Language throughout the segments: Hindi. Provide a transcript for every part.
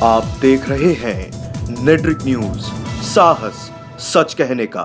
आप देख रहे हैं नेट्रिक न्यूज, साहस सच कहने का।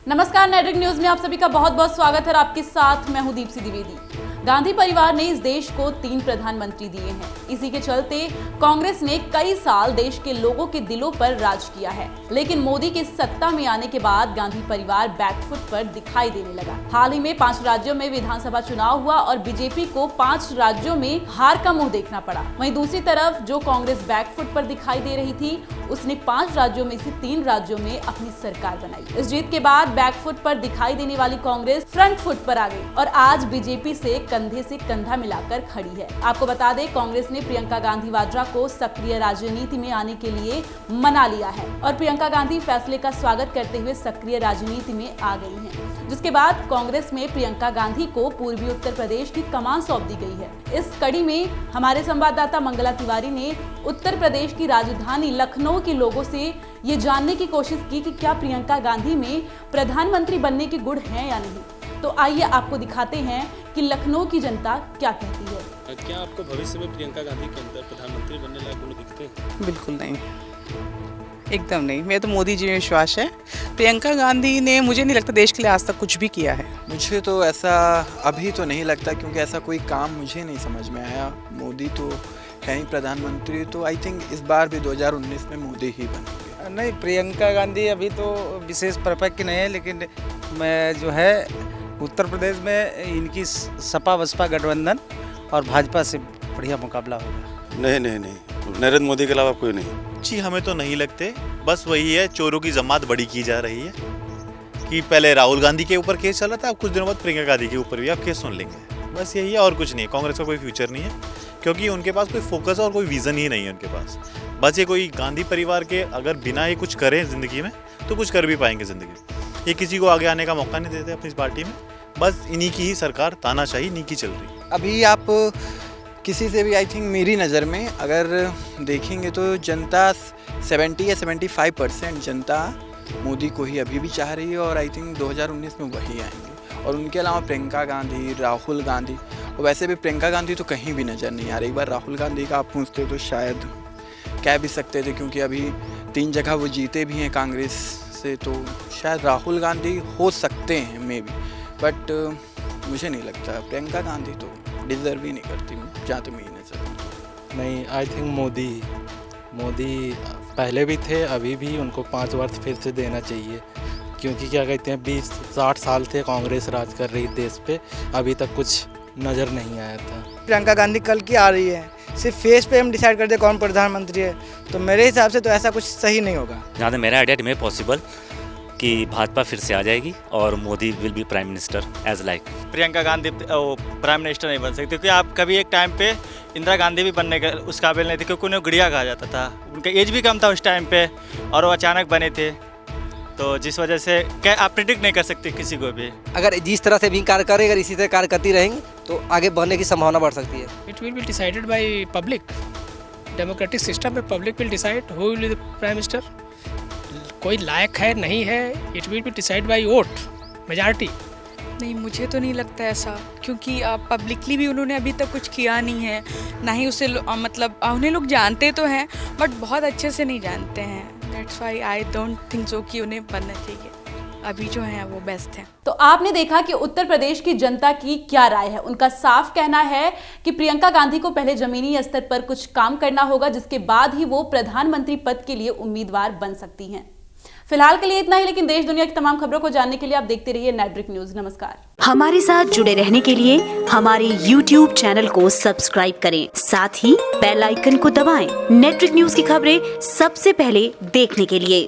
नमस्कार, नेट्रिक न्यूज में आप सभी का बहुत बहुत स्वागत है। आपके साथ मैं हूं दीप्ति द्विवेदी। गांधी परिवार ने इस देश को 3 प्रधानमंत्री दिए हैं। इसी के चलते कांग्रेस ने कई साल देश के लोगों के दिलों पर राज किया है, लेकिन मोदी के सत्ता में आने के बाद गांधी परिवार बैकफुट पर दिखाई देने लगा। हाल ही में 5 राज्यों में विधानसभा चुनाव हुआ और बीजेपी को 5 राज्यों में हार का मुंह देखना पड़ा। वहीं दूसरी तरफ जो कांग्रेस बैकफुट पर दिखाई दे रही थी, उसने 5 राज्यों में से 3 राज्यों में अपनी सरकार बनाई। इस जीत के बाद बैकफुट पर दिखाई देने वाली कांग्रेस फ्रंट फुट पर आ गई और आज बीजेपी से कंधे से कंधा मिलाकर खड़ी है। आपको बता दें, कांग्रेस ने प्रियंका गांधी वाड्रा को सक्रिय राजनीति में आने के लिए मना लिया है और प्रियंका गांधी फैसले का स्वागत करते हुए सक्रिय राजनीति में आ गई हैं। जिसके बाद कांग्रेस में प्रियंका गांधी को पूर्वी उत्तर प्रदेश की कमान सौंप दी गई है। इस कड़ी में हमारे संवाददाता मंगला तिवारी ने उत्तर प्रदेश की राजधानी लखनऊ के लोगों से ये जानने की कोशिश की कि क्या प्रियंका गांधी में प्रधानमंत्री बनने के गुण हैं या नहीं। तो आइए आपको दिखाते हैं कि लखनऊ की जनता क्या कहती है। क्या आपको भविष्य में प्रियंका गांधी के अंदर प्रधानमंत्री बनने लायक गुण दिखते हैं? बिल्कुल नहीं, एकदम नहीं। मेरा तो मोदी जी में विश्वास है। प्रियंका गांधी ने, मुझे नहीं लगता, देश के लिए आज तक कुछ भी किया है। मुझे तो ऐसा अभी तो नहीं लगता, क्योंकि ऐसा कोई काम मुझे नहीं समझ में आया। मोदी तो है ही प्रधानमंत्री, तो आई थिंक इस बार भी 2019 में मोदी ही बनेंगे। नहीं, प्रियंका गांधी अभी तो विशेष पर्पज की नहीं है, लेकिन मैं जो है उत्तर प्रदेश में इनकी सपा बसपा गठबंधन और भाजपा से बढ़िया मुकाबला होगा। नहीं, नरेंद्र मोदी के अलावा कोई नहीं। जी, हमें तो नहीं लगते। बस वही है, चोरों की जमात बड़ी की जा रही है कि पहले राहुल गांधी के ऊपर केस चला था, अब कुछ दिनों बाद प्रियंका गांधी के ऊपर भी आप केस सुन लेंगे। बस यही है और कुछ नहीं है। कांग्रेस का कोई फ्यूचर नहीं है, क्योंकि उनके पास कोई फोकस और कोई विजन ही नहीं है उनके पास। बस ये कोई गांधी परिवार के अगर बिना ये कुछ करें ज़िंदगी में तो कुछ कर भी पाएंगे ज़िंदगी। ये किसी को आगे आने का मौका नहीं देते अपनी इस पार्टी में। बस इन्हीं की ही सरकार तानाशाही इन्हीं की चल रही है। अभी आप किसी से भी आई थिंक मेरी नज़र में अगर देखेंगे तो जनता 70 या 75% जनता मोदी को ही अभी भी चाह रही है और आई थिंक 2019 में वही आएंगे। और उनके अलावा प्रियंका गांधी, राहुल गांधी, और वैसे भी प्रियंका गांधी तो कहीं भी नज़र नहीं आ रही। एक बार राहुल गांधी का आप पूछते तो शायद कह भी सकते थे, क्योंकि अभी 3 जगह वो जीते भी हैं कांग्रेस से, तो शायद राहुल गांधी हो सकते हैं मे बी, बट मुझे नहीं लगता। प्रियंका गांधी तो डिज़र्व ही नहीं करती, जहाँ तक मेरी नज़र। नहीं, आई थिंक मोदी पहले भी थे, अभी भी उनको 5 वर्ष फिर से देना चाहिए, क्योंकि क्या कहते हैं 20-60 साल थे कांग्रेस राज कर रही देश पे, अभी तक कुछ नज़र नहीं आया था। प्रियंका गांधी कल की आ रही है, सिर्फ फेस पे हम डिसाइड करते कौन प्रधानमंत्री है, तो मेरे हिसाब से तो ऐसा कुछ सही नहीं होगा। जहाँ तक मेरा आइडिया में पॉसिबल कि भाजपा फिर से आ जाएगी और Modi will be prime minister as like. Priyanka Gandhi prime minister नहीं बन सकती, क्योंकि आप कभी एक टाइम पे इंदिरा गांधी भी बनने का उस काबिल नहीं थे, क्योंकि उन्हें गुड़िया कहा जाता था। उनका एज भी कम था उस टाइम पे और वो अचानक बने थे, तो जिस वजह से क्या आप प्रिडिक्ट नहीं कर सकते किसी को भी। अगर जिस तरह से भी कार्य करें, अगर इसी तरह कार्य करती रहेंगी तो आगे बढ़ने की संभावना बढ़ सकती है। It will be decided by public. Democratic system में public will decide who will be the prime minister. कोई लायक है नहीं है, it will be decide by vote majority. नहीं, मुझे तो नहीं लगता ऐसा, क्योंकि पब्लिकली भी उन्होंने अभी तक कुछ किया नहीं है, ना ही उसे मतलब उन्हें लोग जानते तो हैं बट बहुत अच्छे से नहीं जानते हैं। That's why I don't think so कि उन्हें बनना चाहिए। अभी जो है वो बेस्ट है। तो आपने देखा कि उत्तर प्रदेश की जनता की क्या राय है। उनका साफ कहना है कि प्रियंका गांधी को पहले जमीनी स्तर पर कुछ काम करना होगा, जिसके बाद ही वो प्रधानमंत्री पद के लिए उम्मीदवार बन सकती हैं। फिलहाल के लिए इतना ही, लेकिन देश दुनिया की तमाम खबरों को जानने के लिए आप देखते रहिए नेट्रिक न्यूज। नमस्कार। हमारे साथ जुड़े रहने के लिए हमारे YouTube चैनल को सब्सक्राइब करें, साथ ही बेल आइकन को दबाएं। नेट्रिक न्यूज की खबरें सबसे पहले देखने के लिए।